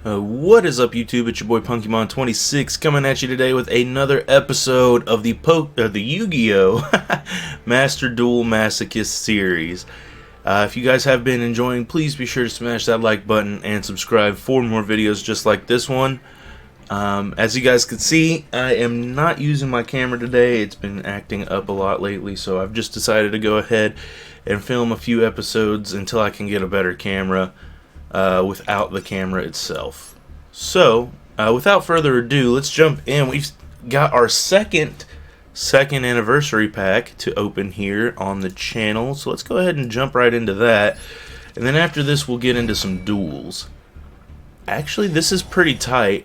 What is up, YouTube? It's your boy Punkymon26 coming at you today with another episode of the Yugioh Master Duel Masochist series. If you guys have been enjoying, please be sure to smash that like button and subscribe for more videos just like this one. As you guys can see, I am not using my camera today. It's been acting up a lot lately, so I've just decided to go ahead and film a few episodes until I can get a better camera. Without the camera itself. So, without further ado, let's jump in. We've got our second anniversary pack to open here on the channel. So let's go ahead and jump right into that. And then after this, we'll get into some duels. Actually, this is pretty tight.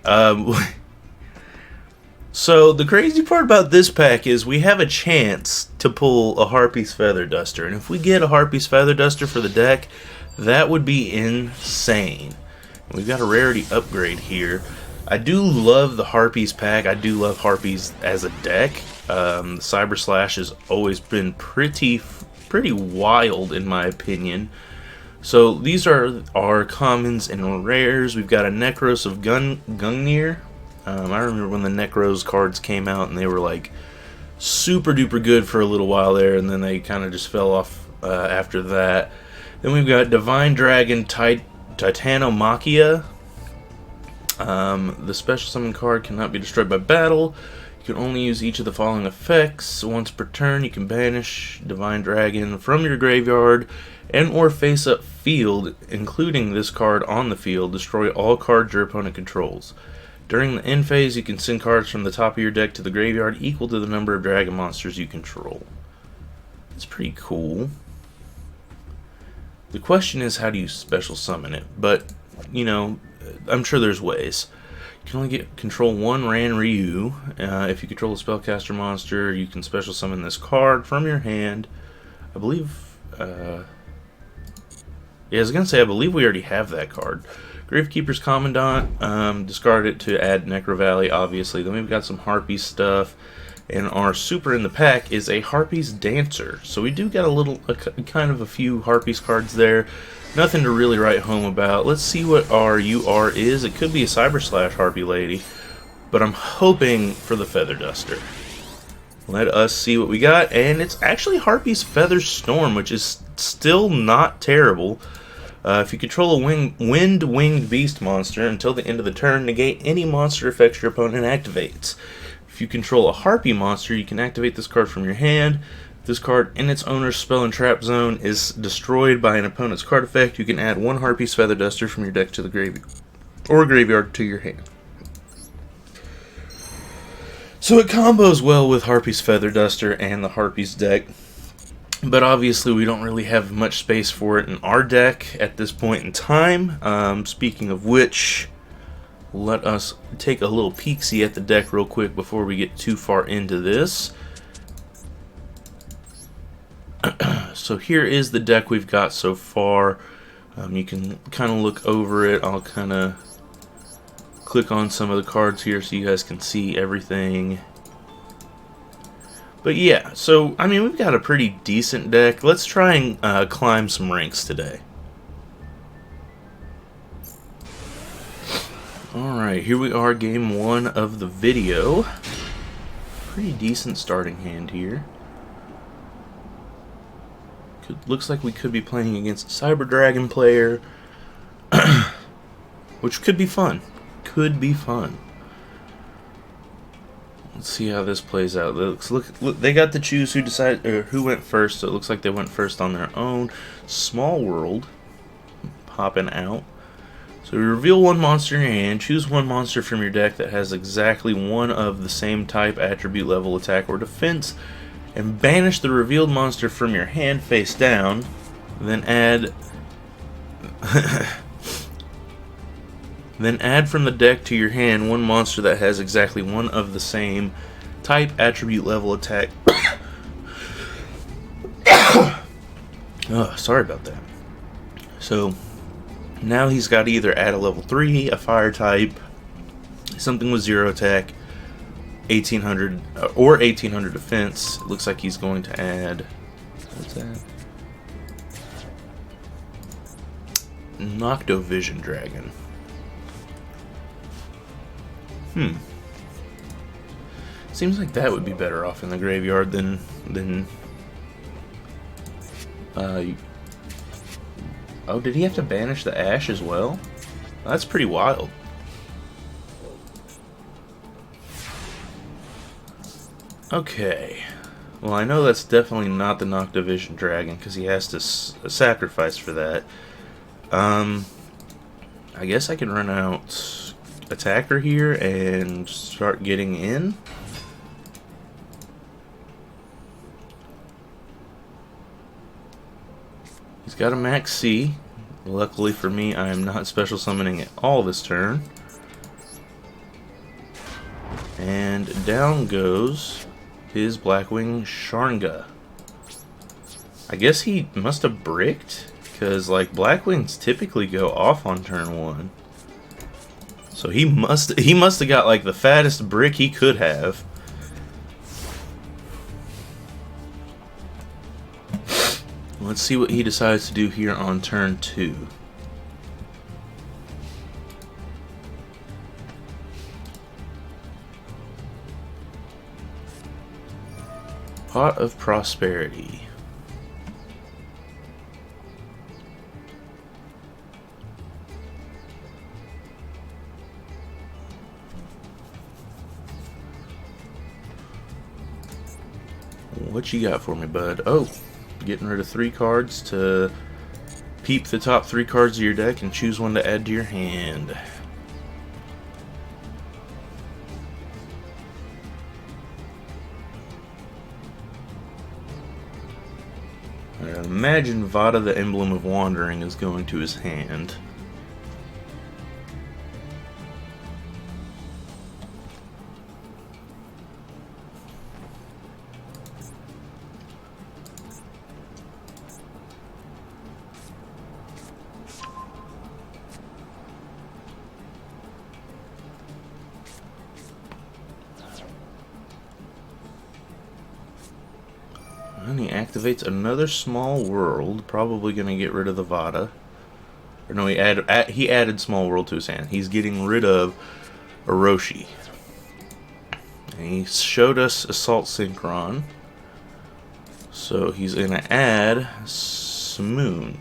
So the crazy part about this pack is we have a chance to pull a Harpy's Feather Duster. And if we get a Harpy's Feather Duster for the deck, that would be insane. We've got a rarity upgrade here. I do love the Harpies pack. I do love Harpies as a deck. The Cyber Slash has always been pretty wild in my opinion. So these are our commons and rares. We've got a Necros of Gungnir. I remember when the Necros cards came out and they were like super duper good for a little while there, and then they kind of just fell off after that. Then we've got Divine Dragon Titanomachia. The special summon card cannot be destroyed by battle. You can only use each of the following effects. Once per turn, you can banish Divine Dragon from your graveyard and or face-up field, including this card on the field. Destroy all cards your opponent controls. During the end phase, you can send cards from the top of your deck to the graveyard equal to the number of dragon monsters you control. That's pretty cool. The question is, how do you special summon it? But, you know, I'm sure there's ways. You can only control one Ran Ryu. If you control a spellcaster monster, you can special summon this card from your hand. I believe, yeah, I was going to say, I believe we already have that card. Gravekeeper's Commandant, discard it to add Necro Valley, obviously. Then we've got some Harpy stuff. And our super in the pack is a Harpy's Dancer. So we do got kind of a few Harpy's cards there. Nothing to really write home about. Let's see what our UR is. It could be a Cyber Slash Harpy Lady, but I'm hoping for the Feather Duster. Let us see what we got. And it's actually Harpy's Feather Storm, which is still not terrible. If you control a Wind-Winged Beast monster until the end of the turn, negate any monster effects your opponent activates. If you control a Harpy monster, you can activate this card from your hand. If this card in its owner's spell and trap zone is destroyed by an opponent's card effect, you can add one Harpy's Feather Duster from your deck to the graveyard, or graveyard to your hand. So it combos well with Harpy's Feather Duster and the Harpy's deck, but obviously we don't really have much space for it in our deck at this point in time. Speaking of which, let us take a little peek-see at the deck real quick before we get too far into this. So here is the deck we've got so far. You can kind of look over it. I'll kind of click on some of the cards here so you guys can see everything. But yeah, so I mean, we've got a pretty decent deck. Let's try and climb some ranks today. Alright, here we are, game one of the video. Pretty decent starting hand here. Looks like we could be playing against a Cyber Dragon player, which could be fun. Could be fun. Let's see how this plays out. Look, they got to choose who went first, so it looks like they went first on their own. Small World popping out. So you reveal one monster in your hand, choose one monster from your deck that has exactly one of the same type, attribute, level, attack, or defense, and banish the revealed monster from your hand face down. Then add from the deck to your hand one monster that has exactly one of the same type, attribute, level, attack. Oh, sorry about that. So now he's got to either add a level 3, a fire type, something with 0 attack, 1800 or 1800 defense. It looks like he's going to add, what's that? Noctovision Dragon. Hmm. Seems like that would be better off in the graveyard than oh, did he have to banish the ash as well? That's pretty wild. Okay. Well, I know that's definitely not the Noctivision Dragon because he has to sacrifice for that. I guess I can run out Attacker here and start getting in. He's got a max C. Luckily for me, I am not special summoning at all this turn. And down goes his Blackwing Sharnga. I guess he must have bricked, because like Blackwings typically go off on turn 1. So he must have got like the fattest brick he could have. Let's see what he decides to do here on turn 2. Pot of Prosperity. What you got for me, bud? Oh, getting rid of 3 cards to peep the top 3 cards of your deck and choose one to add to your hand. I imagine Vada, the Emblem of Wandering, is going to his hand. And he activates another small world, probably going to get rid of the Vada. Or no, he added small world to his hand. He's getting rid of Orochi. And he showed us Assault Synchron. So he's going to add Simoon.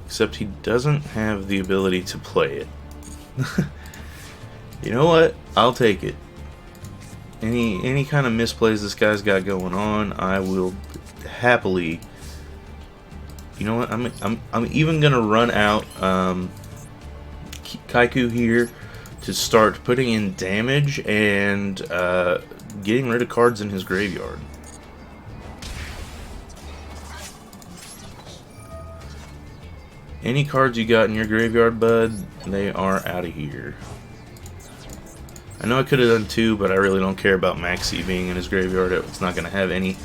Except he doesn't have the ability to play it. You know what? I'll take it. Any kind of misplays this guy's got going on, I will happily. You know what? I'm even gonna run out Kaiku here to start putting in damage and getting rid of cards in his graveyard. Any cards you got in your graveyard, bud, they are out of here. I know I could have done 2, but I really don't care about Maxi being in his graveyard. It's not going to have any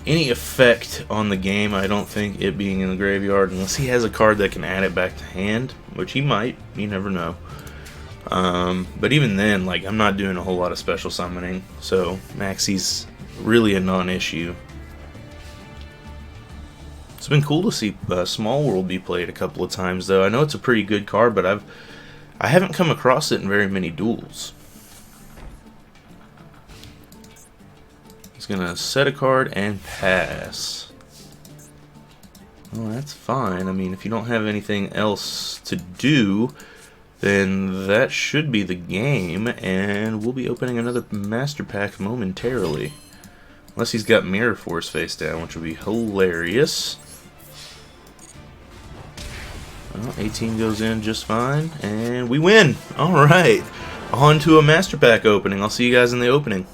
effect on the game, I don't think, it being in the graveyard, unless he has a card that can add it back to hand, which he might. You never know. But even then, like, I'm not doing a whole lot of special summoning, so Maxi's really a non-issue. It's been cool to see Small World be played a couple of times, though. I know it's a pretty good card, but I haven't come across it in very many duels. He's gonna set a card and pass. Well, that's fine. I mean, if you don't have anything else to do, then that should be the game, and we'll be opening another Master Pack momentarily. Unless he's got Mirror Force face down, which would be hilarious. Well, 18 goes in just fine, and we win! Alright, on to a Master Pack opening. I'll see you guys in the opening.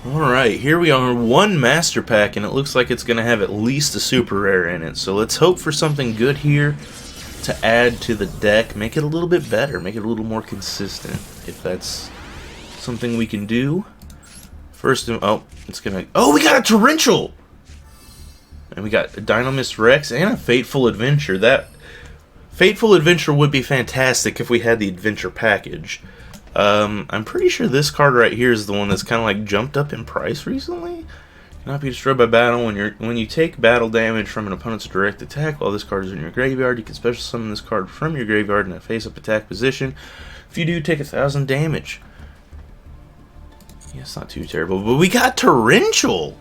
Alright, here we are, 1 Master Pack, and it looks like it's going to have at least a Super Rare in it. So let's hope for something good here to add to the deck. Make it a little bit better, make it a little more consistent, if that's something we can do. First, oh, it's going to... Oh, we got a Torrential! And we got a Dynamis Rex and a Fateful Adventure. That Fateful Adventure would be fantastic if we had the Adventure package. I'm pretty sure this card right here is the one that's kind of like jumped up in price recently. Cannot be destroyed by battle. When you take battle damage from an opponent's direct attack while this card is in your graveyard, you can special summon this card from your graveyard in a face-up attack position. If you do, take 1,000 damage. Yeah, it's not too terrible. But we got Torrential!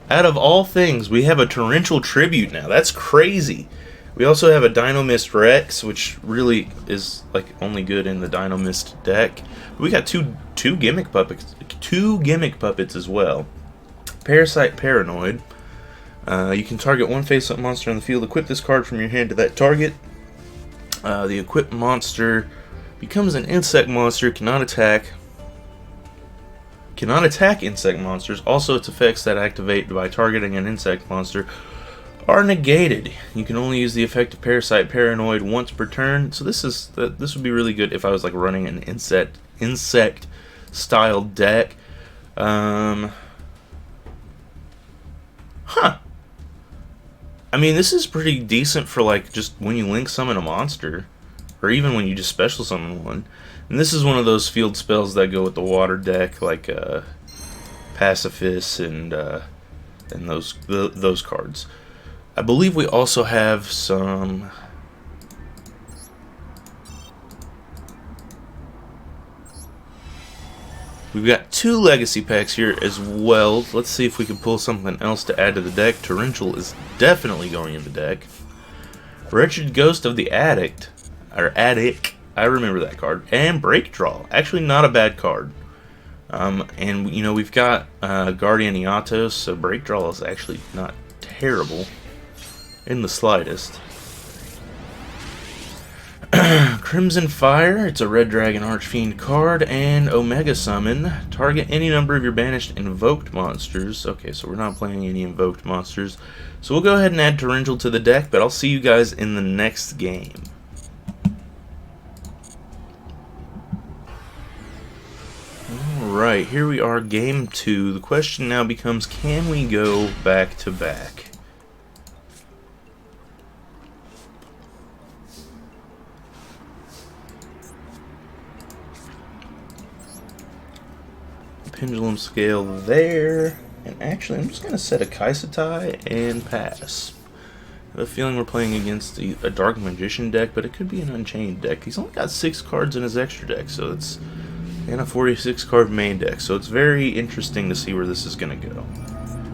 Out of all things, we have a Torrential Tribute now. That's crazy. We also have a Dino-Mist Rex, which really is like only good in the Dino-Mist deck. We got two gimmick puppets as well. Parasite Paranoid. You can target one face-up monster on the field. Equip this card from your hand to that target. The equipped monster becomes an insect monster. Cannot attack insect monsters. Also, its effects that activate by targeting an insect monster are negated. You can only use the effect of Parasite Paranoid once per turn. So this would be really good if I was like running an insect style deck. I mean, this is pretty decent for like just when you link summon a monster, or even when you just special summon one. And this is one of those field spells that go with the water deck, like Pacifist and those cards. I believe we also have some. We've got 2 legacy packs here as well. Let's see if we can pull something else to add to the deck. Torrential is definitely going in the deck. Wretched Ghost of the Attic. I remember that card. And Break Draw. Actually not a bad card. And, you know, we've got Guardian Eatos, so Break Draw is actually not terrible in the slightest. Crimson Fire, it's a Red Dragon Archfiend card, and Omega Summon. Target any number of your banished invoked monsters. Okay, so we're not playing any invoked monsters. So we'll go ahead and add Torrential to the deck, but I'll see you guys in the next game. Alright, here we are, game 2. The question now becomes, can we go back to back? Pendulum Scale there, and actually I'm just going to set a Kaisatai and pass. I have a feeling we're playing against a Dark Magician deck, but it could be an Unchained deck. He's only got 6 cards in his extra deck, so it's in a 46 card main deck, so it's very interesting to see where this is going to go.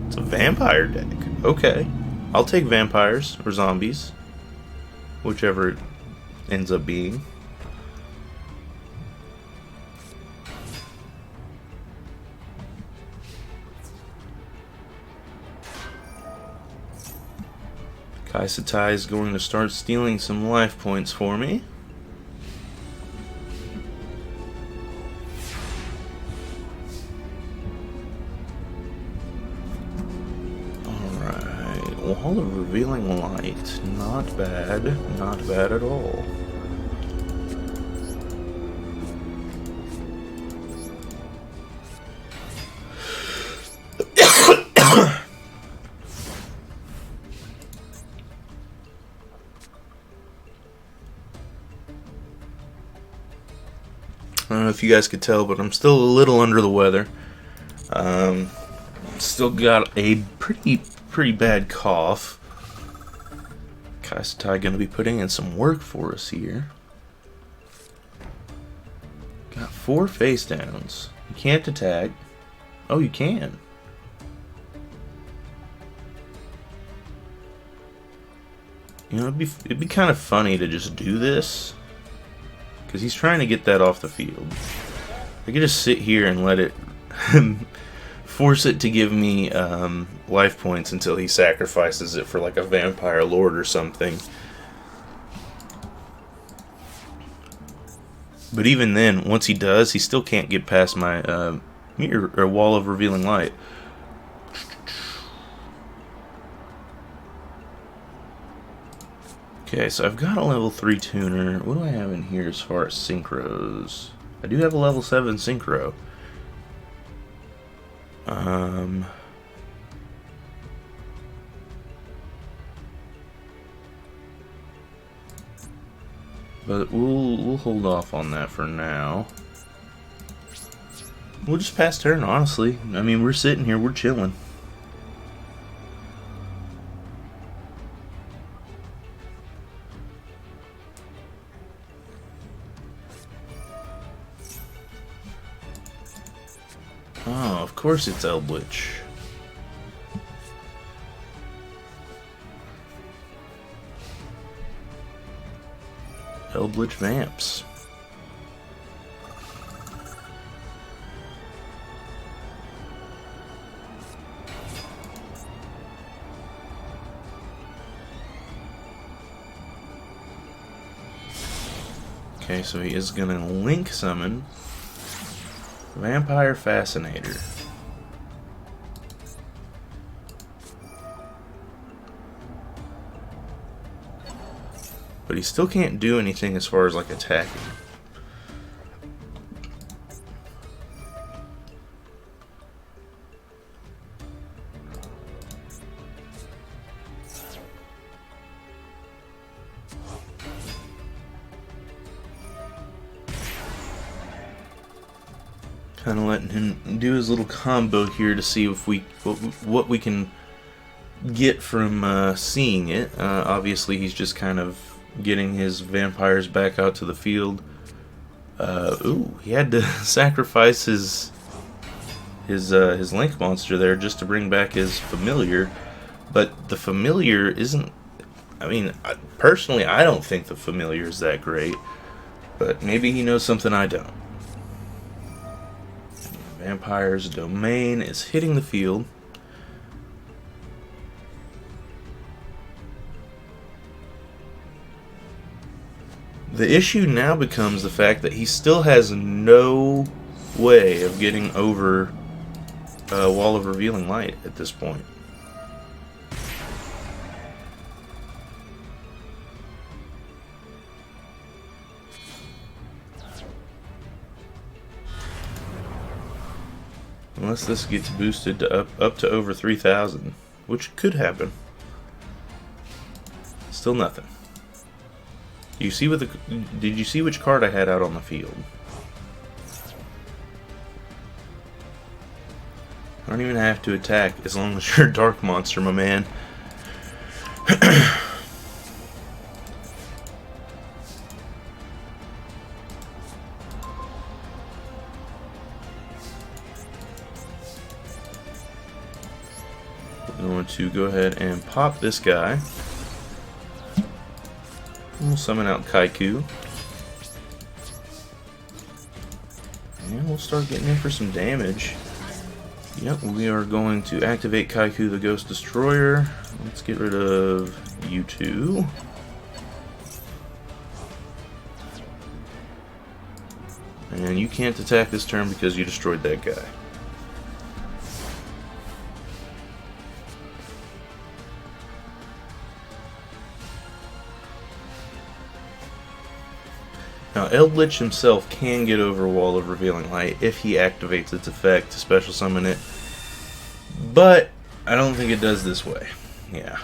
It's a vampire deck. Okay, I'll take vampires or zombies, whichever it ends up being. Kaisatai is going to start stealing some life points for me. Alright, Wall of Revealing Light. Not bad. Not bad at all. I don't know if you guys could tell, but I'm still a little under the weather. Still got a pretty bad cough. Kaisatai going to be putting in some work for us here. Got 4 face downs. You can't attack. Oh, you can. You know, it'd be kind of funny to just do this, because he's trying to get that off the field. I could just sit here and let it force it to give me life points until he sacrifices it for like a vampire lord or something. But even then, once he does, he still can't get past my mirror or Wall of Revealing Light. Okay, so I've got a level 3 tuner. What do I have in here as far as synchros? I do have a level 7 synchro. But we'll hold off on that for now. We'll just pass turn, honestly. I mean, we're sitting here, we're chilling. of course it's Eldritch. Eldritch Vamps. Okay, so he is gonna link summon Vampire Fascinator. But he still can't do anything as far as like attacking. Kind of letting him do his little combo here to see if what we can get from seeing it. Obviously, he's just kind of getting his vampires back out to the field. Ooh, he had to sacrifice his link monster there just to bring back his familiar. But the familiar isn't. I mean, personally, I don't think the familiar is that great. But maybe he knows something I don't. Vampire's Domain is hitting the field. The issue now becomes the fact that he still has no way of getting over a Wall of Revealing Light at this point. Unless this gets boosted to up to over 3,000, which could happen. Still nothing. You see what did you see which card I had out on the field? I don't even have to attack as long as you're a dark monster, my man. We're going to go ahead and pop this guy. We'll summon out Kaiku. And we'll start getting in for some damage. Yep, we are going to activate Kaiku the Ghost Destroyer. Let's get rid of you two. And you can't attack this turn because you destroyed that guy. Now, Eldritch himself can get over Wall of Revealing Light if he activates its effect to special summon it, but I don't think it does this way. Yeah.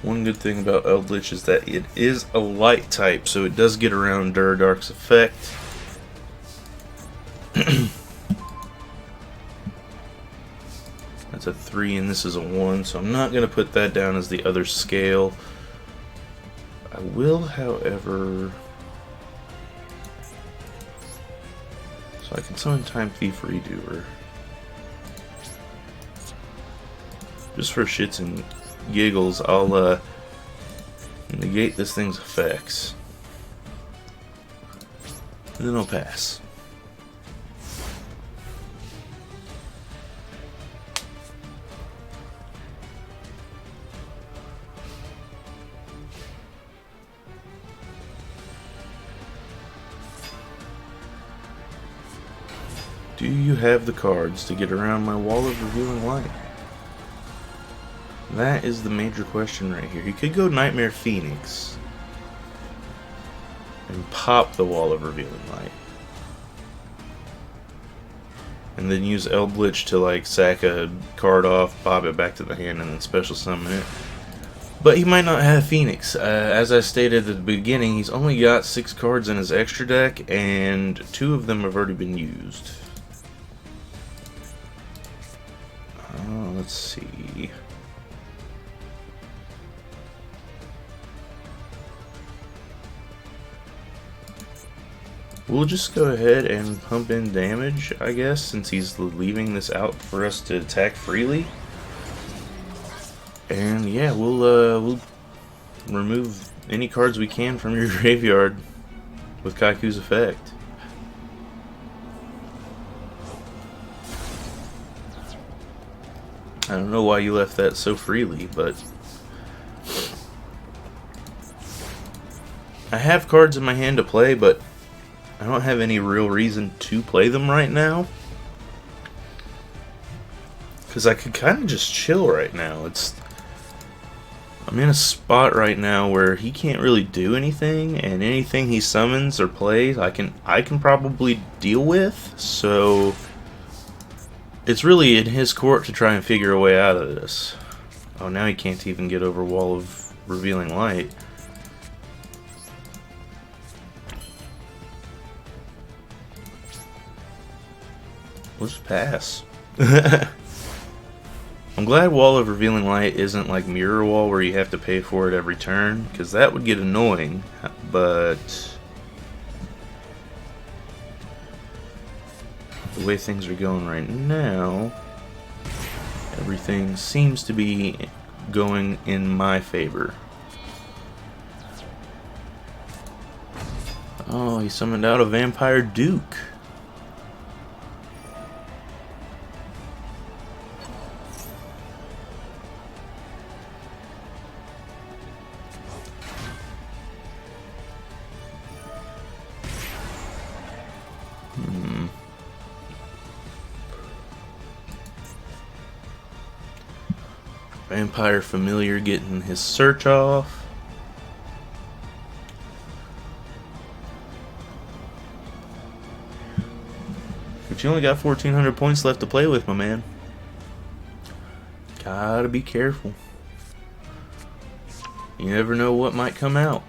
One good thing about Eldritch is that it is a light type, so it does get around Duradark's effect. That's a 3 and this is a 1, so I'm not going to put that down as the other scale. I will, however... So I can summon Time Thief Redoer. Just for shits and giggles, I'll negate this thing's effects. And then I'll pass. Do you have the cards to get around my Wall of Revealing Light? That is the major question right here. He could go Nightmare Phoenix and pop the Wall of Revealing Light. And then use Eldritch to like sack a card off, pop it back to the hand, and then special summon it. But he might not have Phoenix. As I stated at the beginning, he's only got 6 cards in his extra deck, and 2 of them have already been used. Let's see. We'll just go ahead and pump in damage, I guess, since he's leaving this out for us to attack freely. And yeah, we'll remove any cards we can from your graveyard with Kaiku's effect. I don't know why you left that so freely, but I have cards in my hand to play, but I don't have any real reason to play them right now. Because I could kind of just chill right now. I'm in a spot right now where he can't really do anything, and anything he summons or plays, I can probably deal with. So it's really in his court to try and figure a way out of this. Oh, now he can't even get over Wall of Revealing Light. We'll just pass. I'm glad Wall of Revealing Light isn't like Mirror Wall where you have to pay for it every turn, because that would get annoying, but the way things are going right now, everything seems to be going in my favor. Oh, he summoned out a Vampire Duke. Vampire Familiar getting his search off. But you only got 1,400 points left to play with, my man. Gotta be careful. You never know what might come out.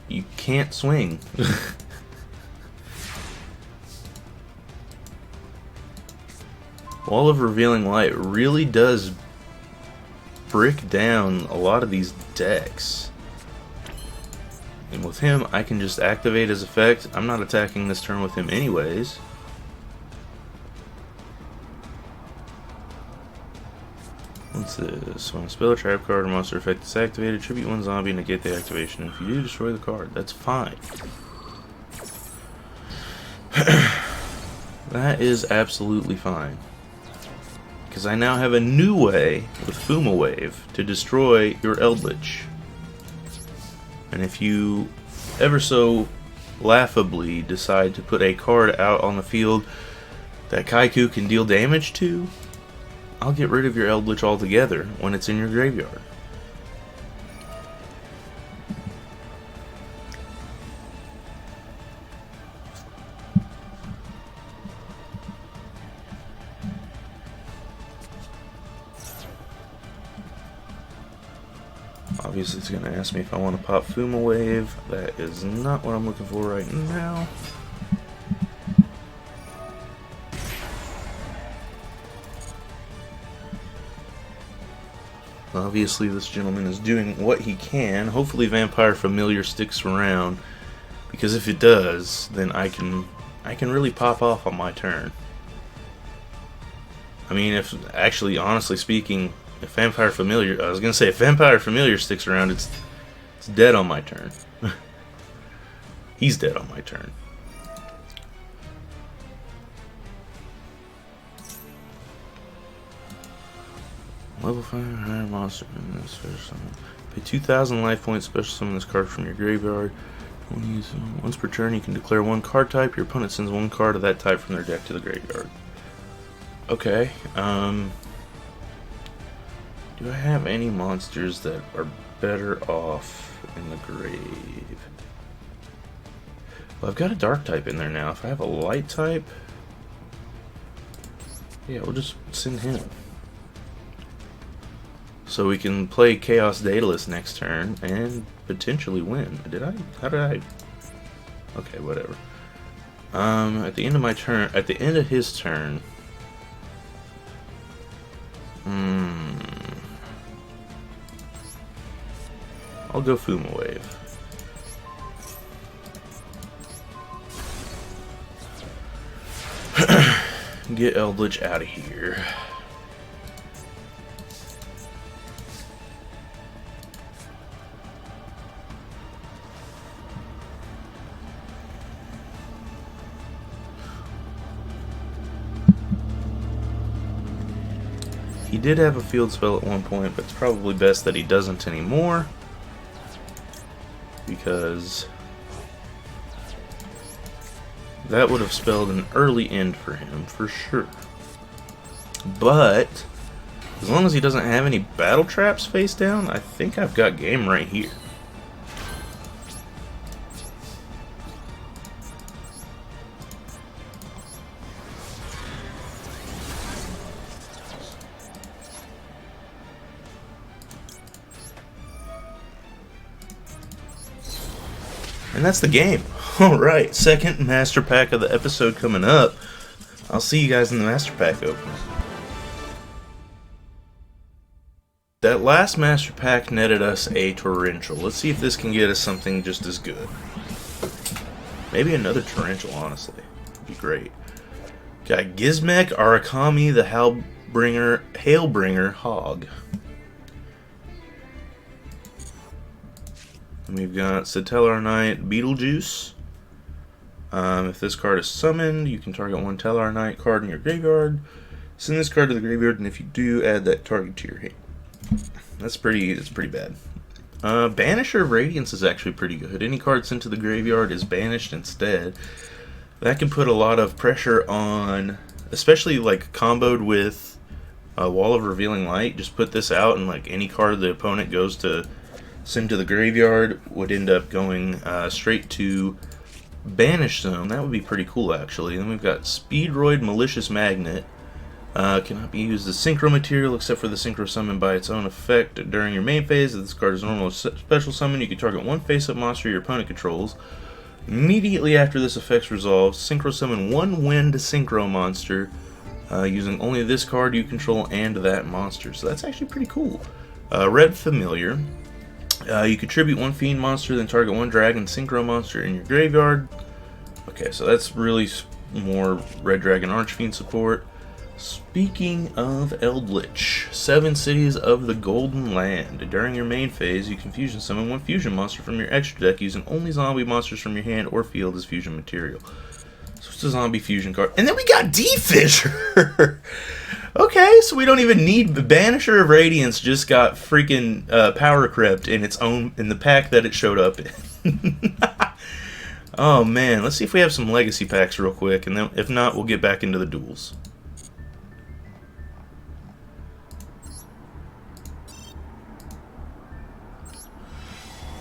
You can't swing. Wall of Revealing Light really does break down a lot of these decks. And with him, I can just activate his effect. I'm not attacking this turn with him anyways. What's this? When a spell, trap card, or monster effect is activated, tribute one zombie and negate the activation. If you do, destroy the card. That's fine. That is absolutely fine. Because I now have a new way with Fuma Wave to destroy your Eldritch. And if you ever so laughably decide to put a card out on the field that Kaiku can deal damage to, I'll get rid of your Eldritch altogether when it's in your graveyard. Obviously it's going to ask me if I want to pop Fuma Wave. That is not what I'm looking for right now. Obviously this gentleman is doing what he can. Hopefully Vampire Familiar sticks around, because if it does, then I can really pop off on my turn. I mean, if actually, honestly speaking, if Vampire Familiar, I was gonna say if Vampire Familiar sticks around, it's dead on my turn. He's dead on my turn. Level 5 higher monster in this special summon. Pay 2,000 life points, special summon this card from your graveyard. Once per turn, you can declare one card type. Your opponent sends one card of that type from their deck to the graveyard. Okay. Do I have any monsters that are better off in the grave? Well, I've got a dark type in there now. If I have a light type, yeah, we'll just send him. So we can play Chaos Daedalus next turn and potentially win. How did I? Okay, whatever. At the end of my turn, at the end of his turn, I'll go Fuma Wave. Get Eldritch out of here. He did have a field spell at one point, but it's probably best that he doesn't anymore, because that would have spelled an early end for him, for sure. But as long as he doesn't have any battle traps face down, I think I've got game right here. And that's the game. Alright, second Master Pack of the episode coming up. I'll see you guys in the Master Pack opening. That last Master Pack netted us a Torrential. Let's see if this can get us something just as good. Maybe another Torrential, honestly. Would be great. Got Gizmek, Arakami, the Hailbringer Hog. And we've got Satellar Knight, Beetlejuice. If this card is summoned, you can target one Tellar Knight card in your graveyard. Send this card to the graveyard, and if you do, add that target to your hand. That's pretty bad. Banisher of Radiance is actually pretty good. Any card sent to the graveyard is banished instead. That can put a lot of pressure on, especially like comboed with Wall of Revealing Light. Just put this out, and like any card the opponent goes to send to the graveyard would end up going straight to Banish Zone. That would be pretty cool, actually. Then we've got Speedroid Malicious Magnet. Cannot be used as Synchro material except for the Synchro Summon by its own effect during your main phase. If this card is normal special summon, you can target one face-up monster your opponent controls. Immediately after this effect resolves, Synchro Summon one Wind Synchro monster using only this card you control and that monster. So that's actually pretty cool. Red Familiar. You contribute one Fiend monster, then target one Dragon Synchro monster in your graveyard. Okay, so that's really more Red Dragon Archfiend support. Speaking of Eldritch, 7 Cities of the Golden Land. During your main phase, you can fusion summon one fusion monster from your extra deck using only zombie monsters from your hand or field as fusion material. So it's a zombie fusion card. And then we got D-Fisher! Okay, so we don't even need the Banisher of Radiance. Just got freaking power crept in its own in the pack that it showed up in. Oh man, let's see if we have some legacy packs real quick, and then if not, we'll get back into the duels.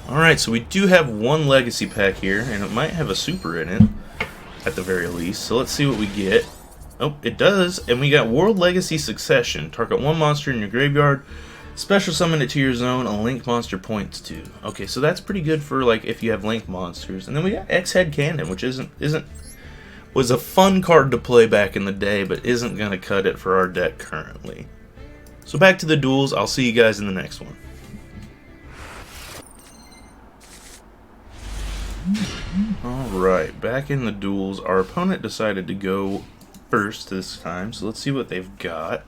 All right, so we do have one legacy pack here, and it might have a super in it at the very least. So let's see what we get. Oh, it does, and we got World Legacy Succession. Target one monster in your graveyard, special summon it to your zone, a link monster points to. Okay, so that's pretty good for like if you have link monsters. And then we got X-Head Cannon, which was a fun card to play back in the day, but isn't gonna cut it for our deck currently. So back to the duels. I'll see you guys in the next one. Alright, back in the duels. Our opponent decided to go first this time, so let's see what they've got.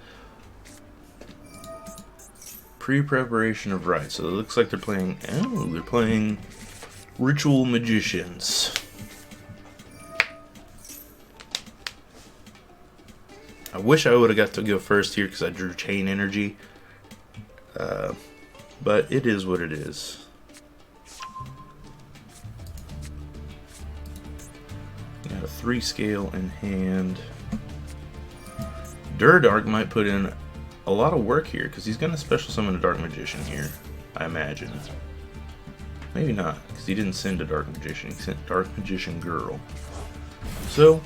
Pre-preparation of rites. So it looks like they're playing Ritual Magicians. I wish I would have got to go first here because I drew Chain Energy. But it is what it is. Got a 3 scale in hand. Durdark might put in a lot of work here because he's going to special summon a Dark Magician here, I imagine. Maybe not, because he didn't send a Dark Magician, he sent Dark Magician Girl. So,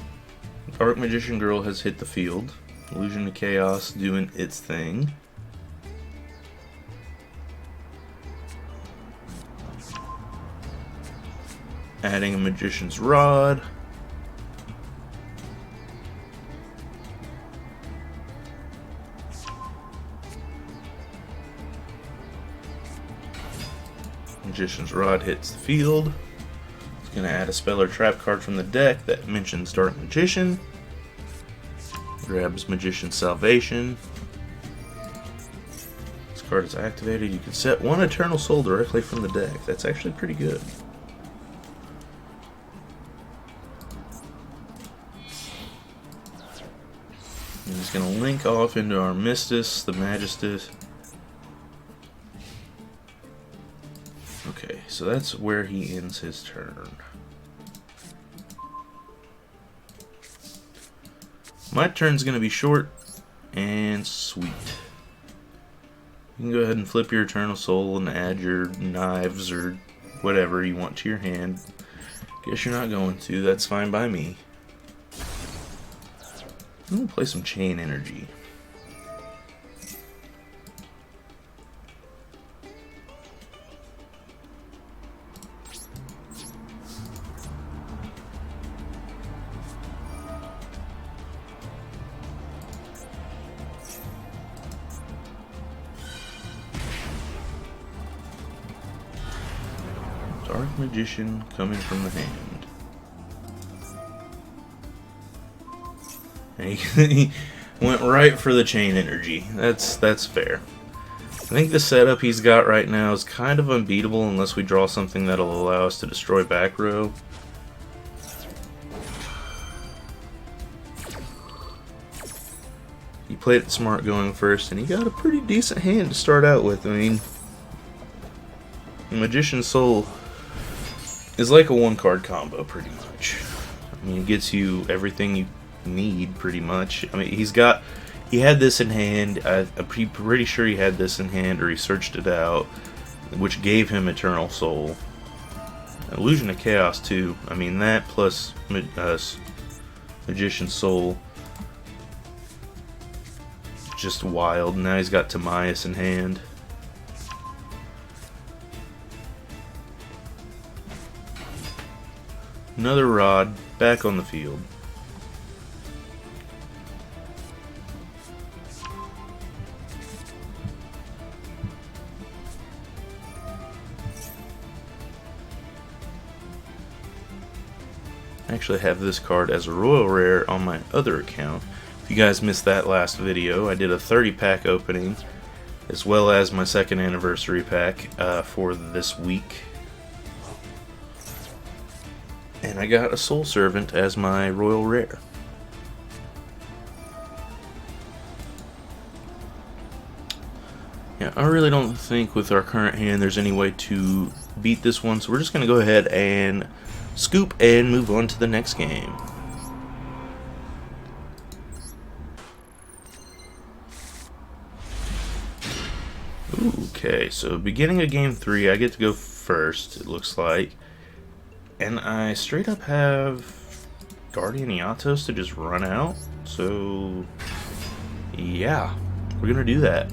Dark Magician Girl has hit the field. Illusion to Chaos doing its thing. Adding a Magician's Rod. Magician's Rod hits the field. It's going to add a spell or trap card from the deck that mentions Dark Magician. Grabs Magician's Salvation. This card is activated. You can set one Eternal Soul directly from the deck. That's actually pretty good. And he's going to link off into our Mistis, the Magistus. Okay, so that's where he ends his turn. My turn's going to be short and sweet. You can go ahead and flip your Eternal Soul and add your knives or whatever you want to your hand. Guess you're not going to, that's fine by me. I'm going to play some Chain Energy. Dark Magician coming from the hand. And he went right for the Chain Energy. That's fair. I think the setup he's got right now is kind of unbeatable unless we draw something that'll allow us to destroy back row. He played it smart going first, and he got a pretty decent hand to start out with. I mean, Magician's Soul is like a one-card combo, pretty much. I mean, it gets you everything you need, pretty much. I mean, he had this in hand. I'm pretty sure he had this in hand, or he searched it out, which gave him Eternal Soul. Illusion of Chaos, too. I mean, that plus Magician's Soul. Just wild. Now he's got Timaeus in hand. Another Rod, back on the field. I actually have this card as a Royal Rare on my other account. If you guys missed that last video, I did a 30-pack opening, as well as my second anniversary pack for this week. And I got a Soul Servant as my Royal Rare. Yeah, I really don't think with our current hand there's any way to beat this one, so we're just going to go ahead and scoop and move on to the next game. Okay, so beginning of game 3, I get to go first, it looks like. And I straight up have Guardian Yatos to just run out. So, yeah, we're going to do that.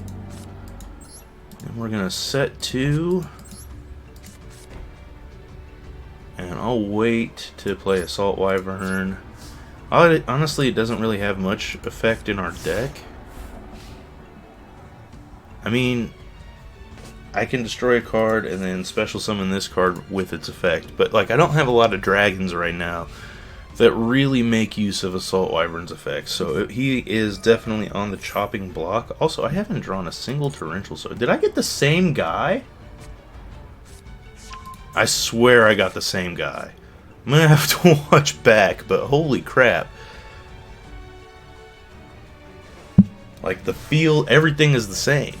And we're going to set 2. And I'll wait to play Assault Wyvern. Honestly, it doesn't really have much effect in our deck. I mean, I can destroy a card and then special summon this card with its effect. But, like, I don't have a lot of dragons right now that really make use of Assault Wyvern's effect. So he is definitely on the chopping block. Also, I haven't drawn a single Torrential Sword. Did I get the same guy? I swear I got the same guy. I'm going to have to watch back, but holy crap. Like, the feel, everything is the same.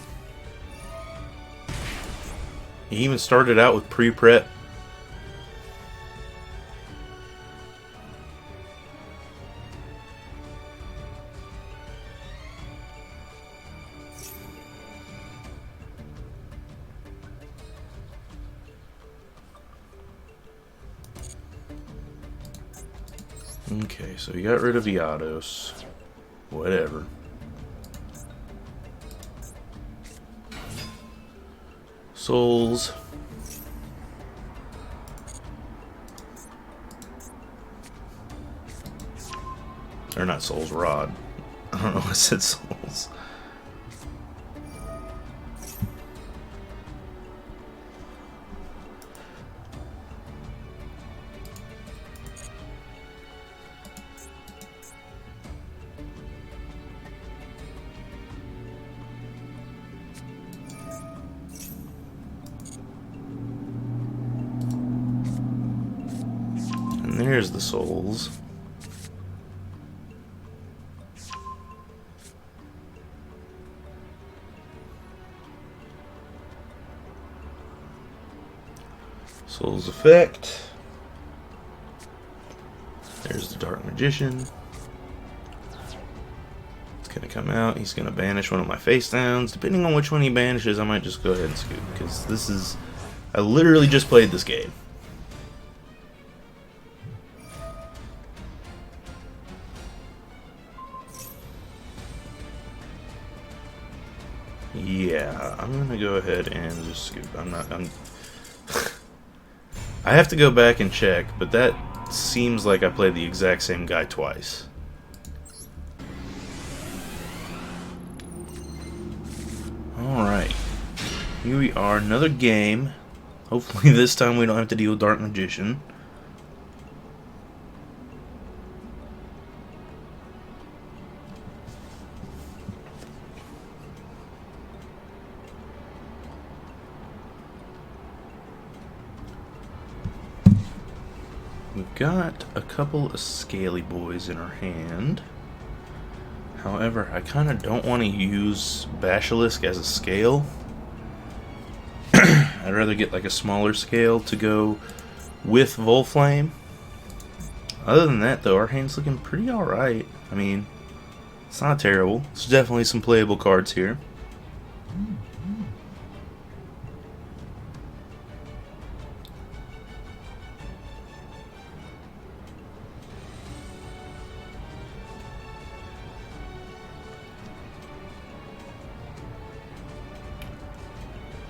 He even started out with pre-prep. Okay, so he got rid of Yatos. Whatever. Souls. Or not Souls, Rod. I don't know why I said Souls. There's the souls. Souls effect. There's the Dark Magician. It's gonna come out. He's gonna banish one of my face downs. Depending on which one he banishes, I might just go ahead and scoop, because this is... I literally just played this game. Yeah, I'm gonna go ahead and just scoop. I have to go back and check, but that seems like I played the exact same guy twice. Alright. Here we are, another game. Hopefully this time we don't have to deal with Dark Magician. We've got a couple of scaly boys in our hand. However, I kind of don't want to use Basilisk as a scale. I'd rather get like a smaller scale to go with Volflame. Other than that though, our hand's looking pretty alright. I mean, it's not terrible. There's definitely some playable cards here.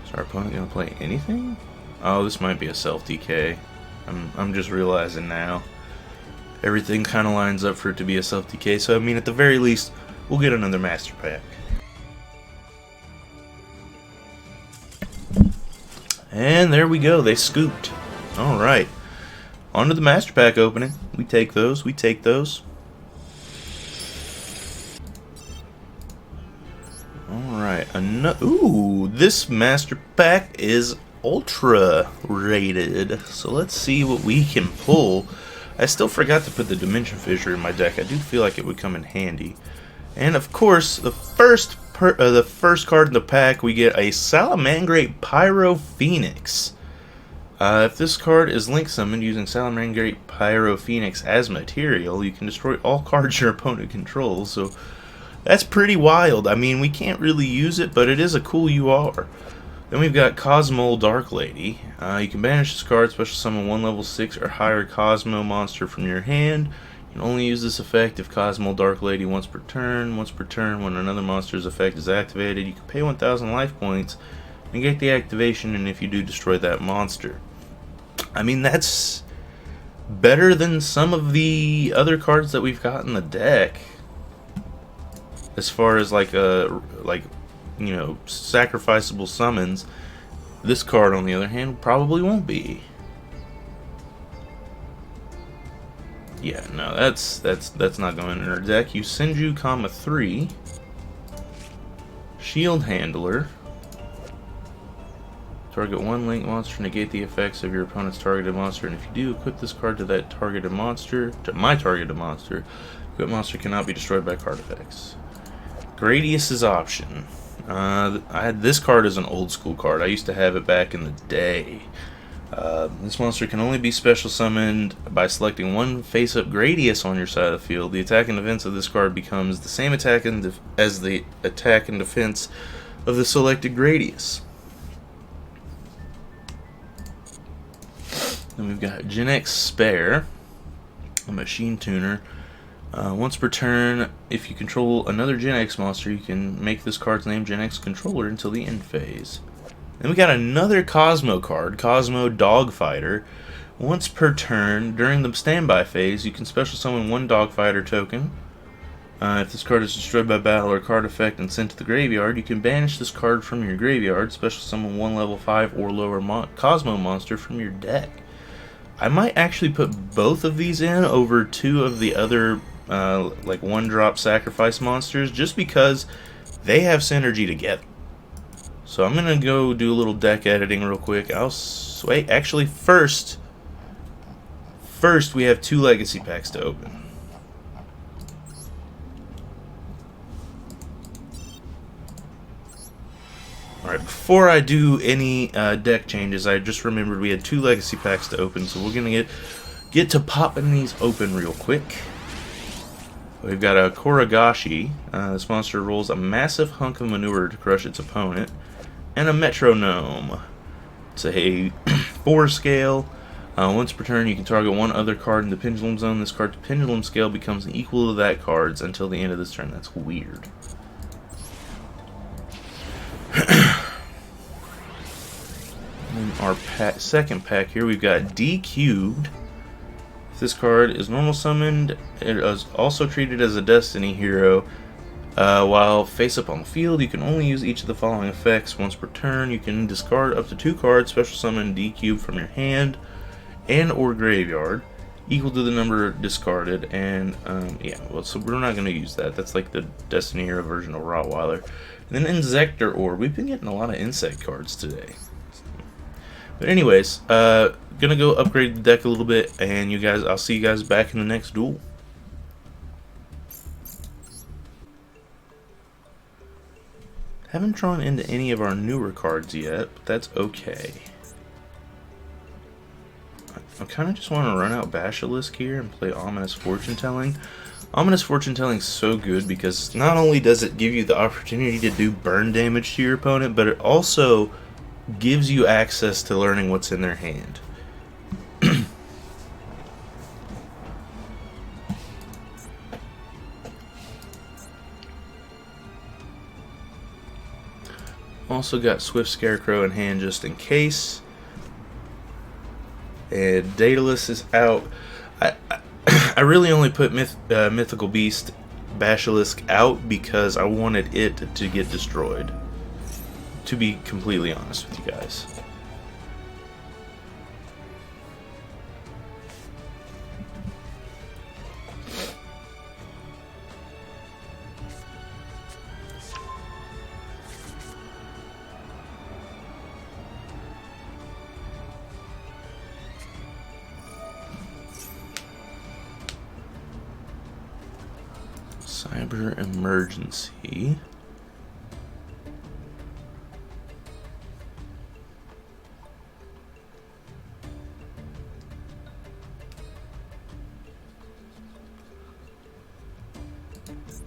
Is our opponent gonna play anything? Oh, this might be a self-DK. I'm just realizing now. Everything kind of lines up for it to be a self-DK, so I mean at the very least, we'll get another Master Pack. And there we go, they scooped. Alright. On to the Master Pack opening. We take those, we take those. Alright, ooh, this Master Pack is ultra rated. So let's see what we can pull. I still forgot to put the Dimension Fissure in my deck. I do feel like it would come in handy. And of course, the first card in the pack, we get a Salamangreat Pyro Phoenix. If this card is link summoned using Salamangreat Pyro Phoenix as material, you can destroy all cards your opponent controls. So that's pretty wild. I mean, we can't really use it, but it is a cool UR. Then we've got Cosmo Dark Lady. You can banish this card, special summon one level 6 or higher Cosmo monster from your hand. You can only use this effect if Cosmo Dark Lady once per turn. Once per turn, when another monster's effect is activated, you can pay 1,000 life points, negate the activation, and if you do, destroy that monster. I mean, that's better than some of the other cards that we've got in the deck. As far as you know, sacrificable summons. This card, on the other hand, probably won't be. Yeah, no, that's not going in our deck. Yusenju, 3. Shield Handler. Target one link monster, negate the effects of your opponent's targeted monster, and if you do, equip this card to that targeted monster, to my targeted monster. Equipped monster cannot be destroyed by card effects. Gradius's option. This card is an old school card. I used to have it back in the day. This monster can only be special summoned by selecting one face-up Gradius on your side of the field. The attack and defense of this card becomes the same attack as the attack and defense of the selected Gradius. Then we've got Gen X Spare, a machine tuner. Once per turn, if you control another Gen X monster, you can make this card's name Gen X Controller until the end phase. Then we got another Cosmo card, Cosmo Dogfighter. Once per turn, during the standby phase, you can special summon one Dogfighter token. If this card is destroyed by battle or card effect and sent to the graveyard, you can banish this card from your graveyard, special summon one level 5 or lower Cosmo monster from your deck. I might actually put both of these in over two of the other like one-drop sacrifice monsters, just because they have synergy together. So I'm gonna go do a little deck editing real quick. Wait, actually first first, we have 2 legacy packs to open. Alright, before I do any deck changes, I just remembered we had 2 legacy packs to open, so we're gonna get to popping these open real quick. We've got a Koragashi. This monster rolls a massive hunk of manure to crush its opponent, and a Metronome. It's a 4 scale. Once per turn, you can target one other card in the Pendulum Zone. This card's Pendulum scale becomes equal to that card's until the end of this turn. That's weird. In our second pack here, we've got D Cubed. If this card is normal summoned, it is also treated as a Destiny hero. While face up on the field, you can only use each of the following effects once per turn. You can discard up to 2 cards, special summon D Cubed from your hand and or graveyard, equal to the number discarded. And yeah, well, so we're not going to use that. That's like the Destiny hero version of Rottweiler. And then Insector Orb. We've been getting a lot of insect cards today. But anyways, gonna go upgrade the deck a little bit, and I'll see you guys back in the next duel. Haven't drawn into any of our newer cards yet, but that's okay. I kind of just want to run out Basilisk here and play Ominous Fortune Telling. Ominous Fortune Telling is so good because not only does it give you the opportunity to do burn damage to your opponent, but it also gives you access to learning what's in their hand. Also got Swift Scarecrow in hand just in case. And Daedalus is out. I really only put Mythical Beast Basilisk out because I wanted it to get destroyed. To be completely honest with you guys. Cyber Emergency.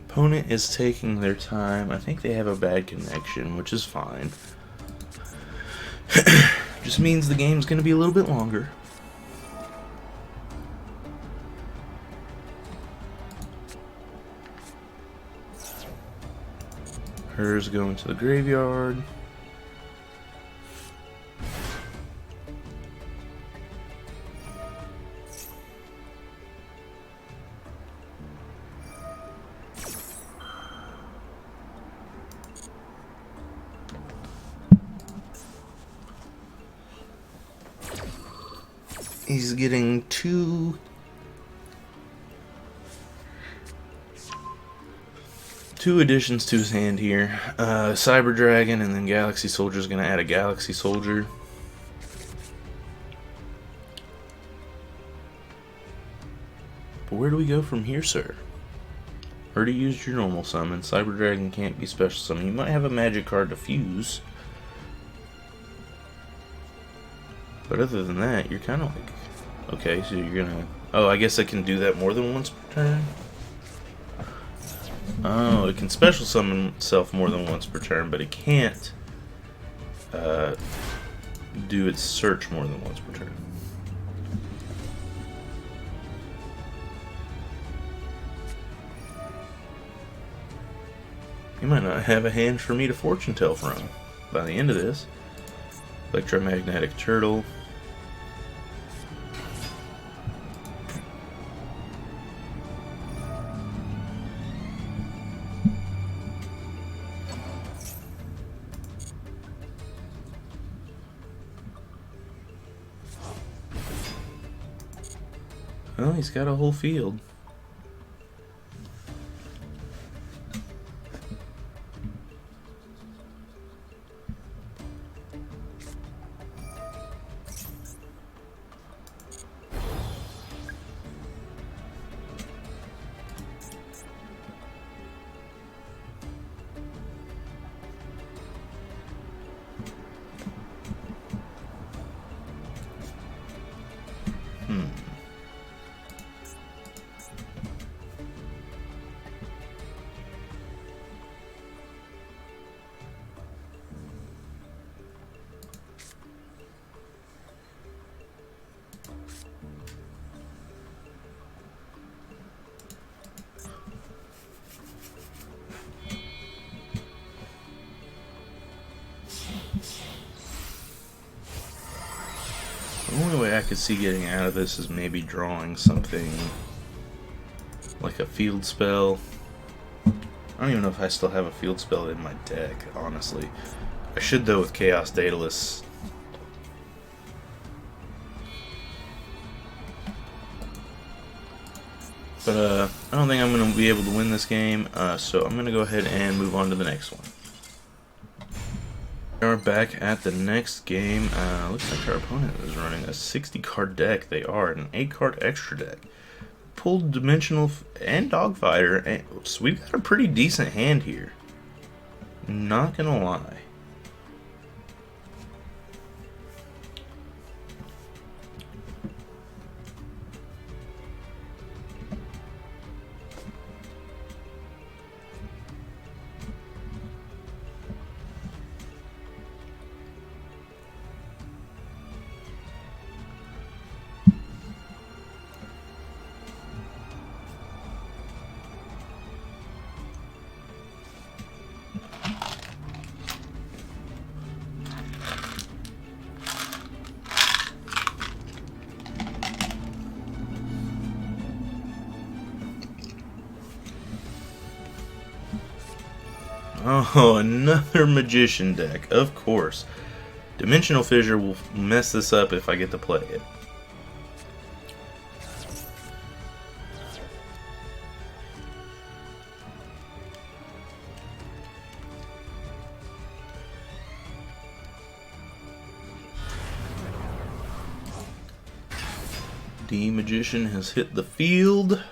Opponent is taking their time. I think they have a bad connection, which is fine. Just means the game's going to be a little bit longer. Hers going to the graveyard. He's getting two additions to his hand here. Cyber Dragon, and then Galaxy Soldier is going to add a Galaxy Soldier. But where do we go from here, sir? Already used your normal summon. Cyber Dragon can't be special summon. You might have a magic card to fuse. But other than that, you're kind of like... Okay, so you're going to... Oh, I guess I can do that more than once per turn? Oh, it can special summon itself more than once per turn, but it can't do its search more than once per turn. You might not have a hand for me to fortune tell from by the end of this. Electromagnetic Turtle. Well, he's got a whole field. only way I could see getting out of this is maybe drawing something like a field spell. I don't even know if I still have a field spell in my deck, honestly. I should though with Chaos Daedalus. But I don't think I'm going to be able to win this game, so I'm going to go ahead and move on to the next one. We are back at the next game. Looks like our opponent is running a 60-card deck. They are an 8-card extra deck. Pulled Dimensional and Dogfighter, and so we've got a pretty decent hand here. Not going to lie. Oh, another Magician deck, of course. Dimensional Fissure will mess this up if I get to play it. The Magician has hit the field.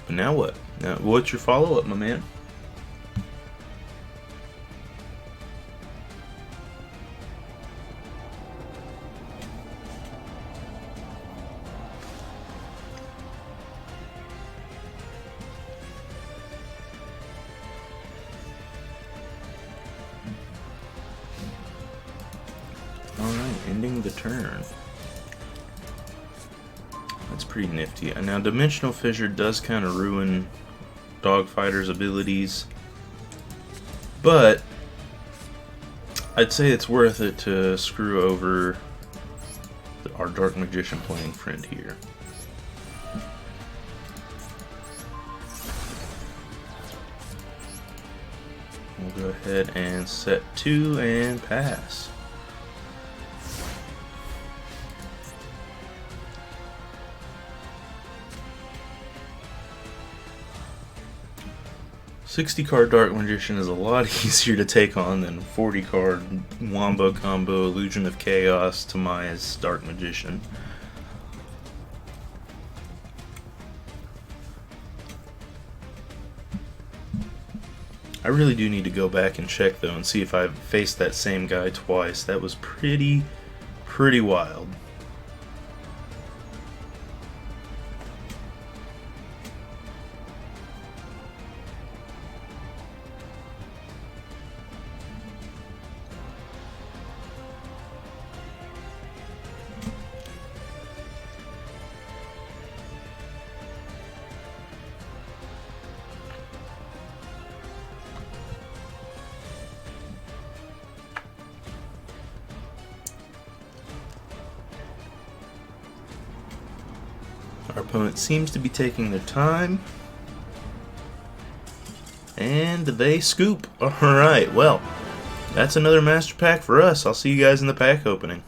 But now what? Now, what's your follow-up, my man? Alright, ending the turn. That's pretty nifty. And now Dimensional Fissure does kind of ruin Dogfighter's abilities, but I'd say it's worth it to screw over our Dark Magician playing friend here. We'll go ahead and set 2 and pass. $60-card Dark Magician is a lot easier to take on than 40-card Wombo Combo Illusion of Chaos Tamaya's Dark Magician. I really do need to go back and check though and see if I've faced that same guy twice. That was pretty wild. Our opponent seems to be taking their time. And they scoop. Alright, well, that's another master pack for us. I'll see you guys in the pack opening.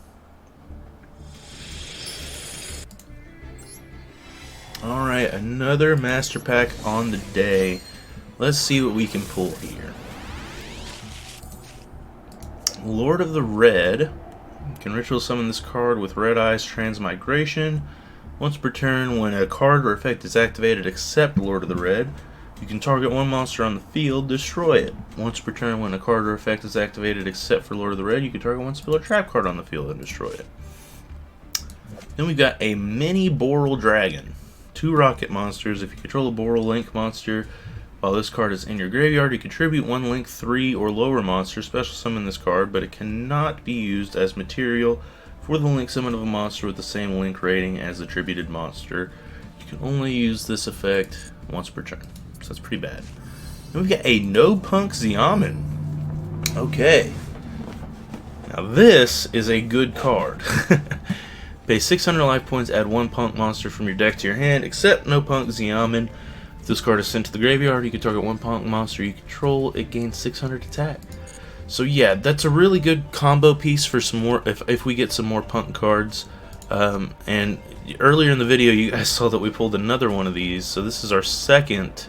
Alright, another master pack on the day. Let's see what we can pull here. Lord of the Red. You can ritual summon this card with Red Eye's Transmigration. Once per turn, when a card or effect is activated except Lord of the Red, you can target one monster on the field, destroy it. Once per turn, when a card or effect is activated except for Lord of the Red, you can target one spell or trap card on the field and destroy it. Then we've got a mini Boral Dragon. 2 rocket monsters. If you control a Boral Link monster while this card is in your graveyard, you contribute 1 Link 3 or lower monster, special summon this card, but it cannot be used as material for the link summon of a monster with the same link rating as the attributed monster. You can only use this effect once per turn, so that's pretty bad. Then we've got a No Punk Xiamen. Okay. Now this is a good card. Pay 600 life points, add 1 punk monster from your deck to your hand, except No Punk Xiamen. If this card is sent to the graveyard, you can target 1 punk monster you control, it gains 600 attack. So yeah, that's a really good combo piece for some more, if we get some more punk cards. And earlier in the video, you guys saw that we pulled another one of these, so this is our second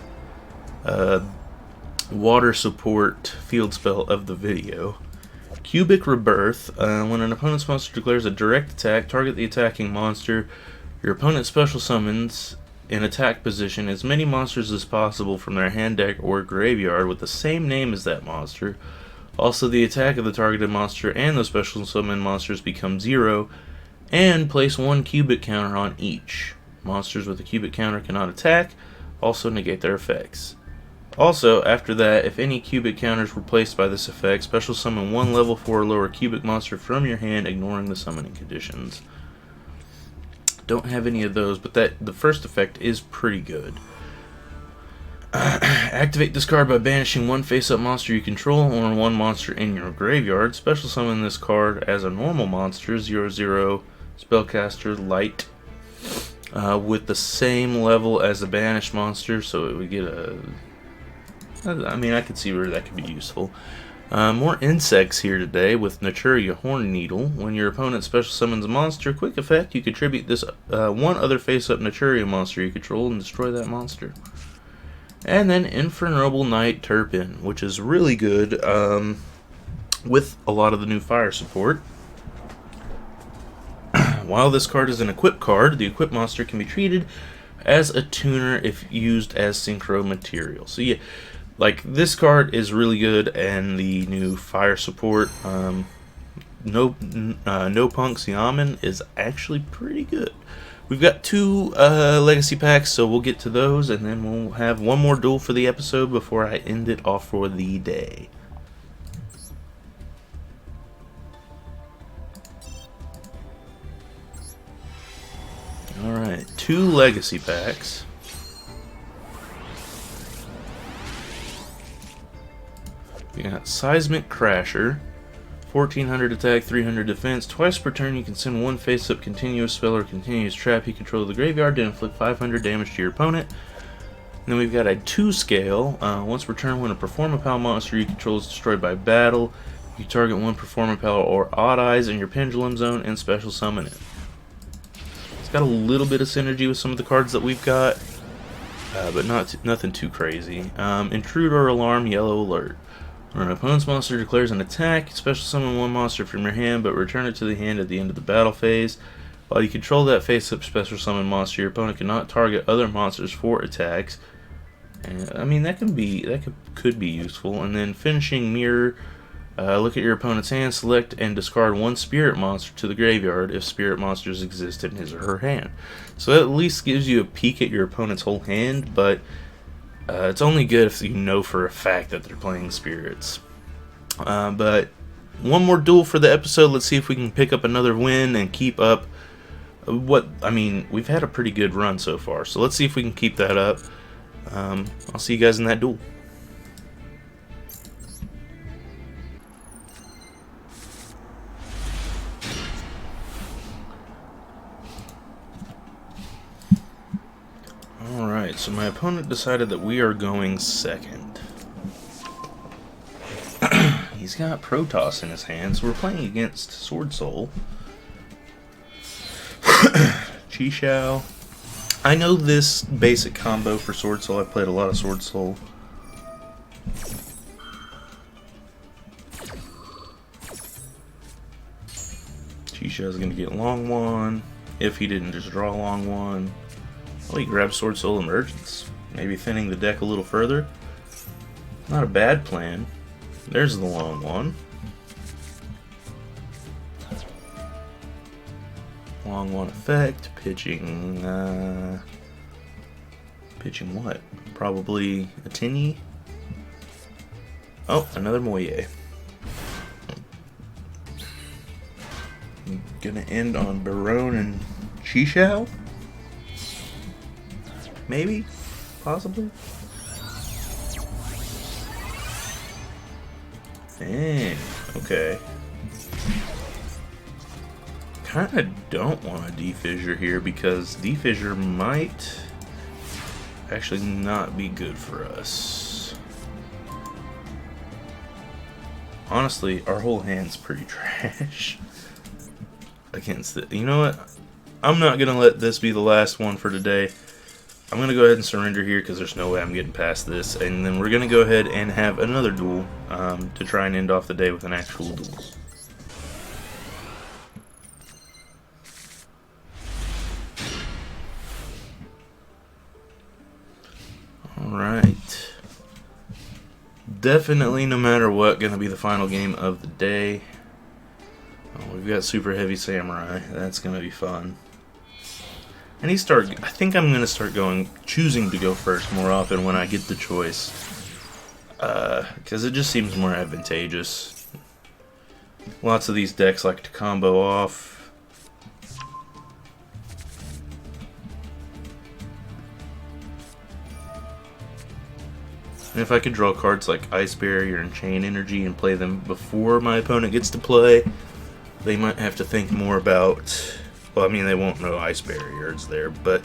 water support field spell of the video. Cubic Rebirth. When an opponent's monster declares a direct attack, target the attacking monster. Your opponent special summons in attack position as many monsters as possible from their hand, deck, or graveyard with the same name as that monster. Also, the attack of the targeted monster and the special summon monsters become 0, and place 1 cubic counter on each. Monsters with a cubic counter cannot attack, also negate their effects. Also, after that, if any cubic counters were placed by this effect, special summon 1 level 4 or lower cubic monster from your hand, ignoring the summoning conditions. Don't have any of those, but the first effect is pretty good. Activate this card by banishing 1 face-up monster you control or 1 monster in your graveyard. Special summon this card as a normal monster, 0/0 spellcaster light, with the same level as the banished monster, so it would get a... I mean, I could see where that could be useful. More insects here today with Naturia Horn Needle. When your opponent special summons a monster, quick effect, you contribute this 1 other face-up Naturia monster you control and destroy that monster. And then Infernal Knight Turpin, which is really good with a lot of the new fire support. While this card is an equip card, the equip monster can be treated as a tuner if used as synchro material. So yeah, like this card is really good, and the new fire support, No Punk Xiamen, is actually pretty good. We've got 2 legacy packs, so we'll get to those, and then we'll have one more duel for the episode before I end it off for the day. Alright, 2 legacy packs. We got Seismic Crasher, 1400 attack, 300 defense. Twice per turn, you can send 1 face-up continuous spell or continuous trap you control to the graveyard to inflict 500 damage to your opponent. And then we've got a 2 scale. Once per turn, when a Performapal monster you control is destroyed by battle, you target 1 Performapal or Odd Eyes in your Pendulum Zone and special summon it. It's got a little bit of synergy with some of the cards that we've got, but nothing too crazy. Intruder Alarm, Yellow Alert. When an opponent's monster declares an attack, special summon 1 monster from your hand, but return it to the hand at the end of the battle phase. While you control that face-up special summon monster, your opponent cannot target other monsters for attacks. And I mean, that could be useful. And then Finishing Mirror. Look at your opponent's hand, select and discard 1 spirit monster to the graveyard if spirit monsters exist in his or her hand. So that at least gives you a peek at your opponent's whole hand, but it's only good if you know for a fact that they're playing spirits. But one more duel for the episode. Let's see if we can pick up another win and keep up we've had a pretty good run so far, so let's see if we can keep that up. I'll see you guys in that duel. Alright, so my opponent decided that we are going second. He's got Protoss in his hand, so we're playing against Sword Soul. Yugioh. I know this basic combo for Sword Soul. I've played a lot of Sword Soul. Yugioh's going to get long one, if he didn't just draw a long one. Oh, he grabs Sword Soul Emergence. Maybe thinning the deck a little further. Not a bad plan. There's the long one. Long one effect. Pitching what? Probably a Tinny. Oh, another Moye. I'm gonna end on Barone and Yugioh. Maybe? Possibly? Dang, okay. Kinda don't want a defissure here because defissure might actually not be good for us. Honestly, our whole hand's pretty trash against it. You know what? I'm not gonna let this be the last one for today. I'm going to go ahead and surrender here because there's no way I'm getting past this. And then we're going to go ahead and have another duel to try and end off the day with an actual duel. Alright. Definitely, no matter what, going to be the final game of the day. Oh, we've got Super Heavy Samurai. That's going to be fun. I think I'm going to start choosing to go first more often when I get the choice. Because it just seems more advantageous. Lots of these decks like to combo off. And if I could draw cards like Ice Barrier and Chain Energy and play them before my opponent gets to play, they might have to think more about... Well, I mean, they won't know Ice Barrier is there, but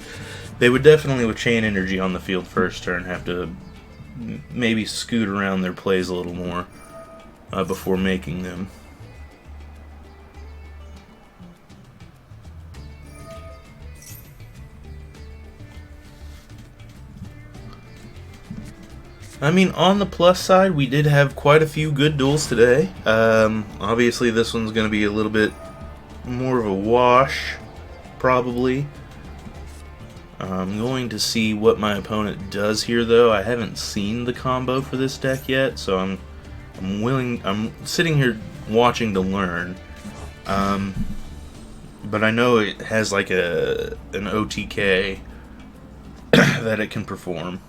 they would definitely, with Chain Energy on the field first turn, have to maybe scoot around their plays a little more before making them. I mean, on the plus side, we did have quite a few good duels today. Obviously, this one's going to be a little bit more of a wash, probably. I'm going to see what my opponent does here, though. I haven't seen the combo for this deck yet, so I'm sitting here watching to learn. But I know it has like an OTK that it can perform.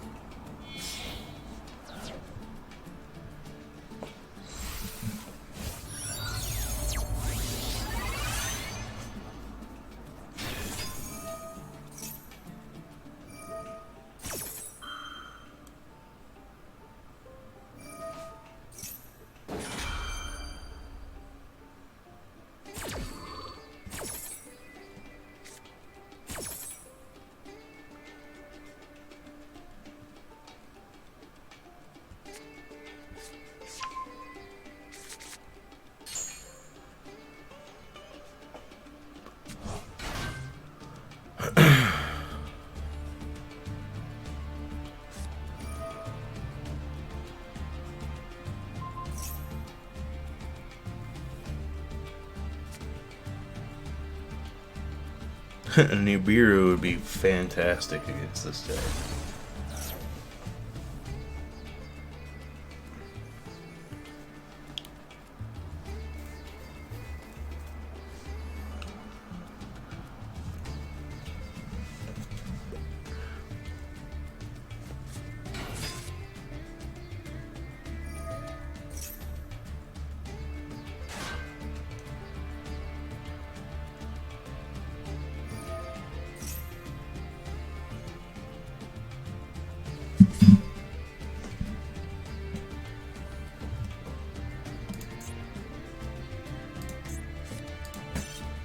Nibiru would be fantastic against this deck.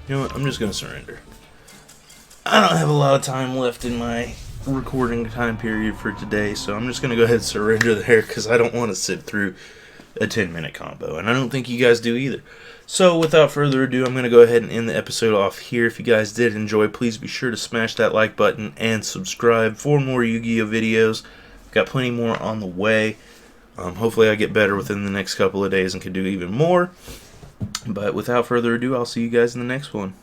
You know what? I'm just going to surrender. I don't have a lot of time left in my recording time period for today, so I'm just going to go ahead and surrender there because I don't want to sit through a 10-minute combo, and I don't think you guys do either. So without further ado, I'm going to go ahead and end the episode off here. If you guys did enjoy, please be sure to smash that like button and subscribe for more Yu-Gi-Oh videos. I've got plenty more on the way. Hopefully I get better within the next couple of days and can do even more. But without further ado, I'll see you guys in the next one.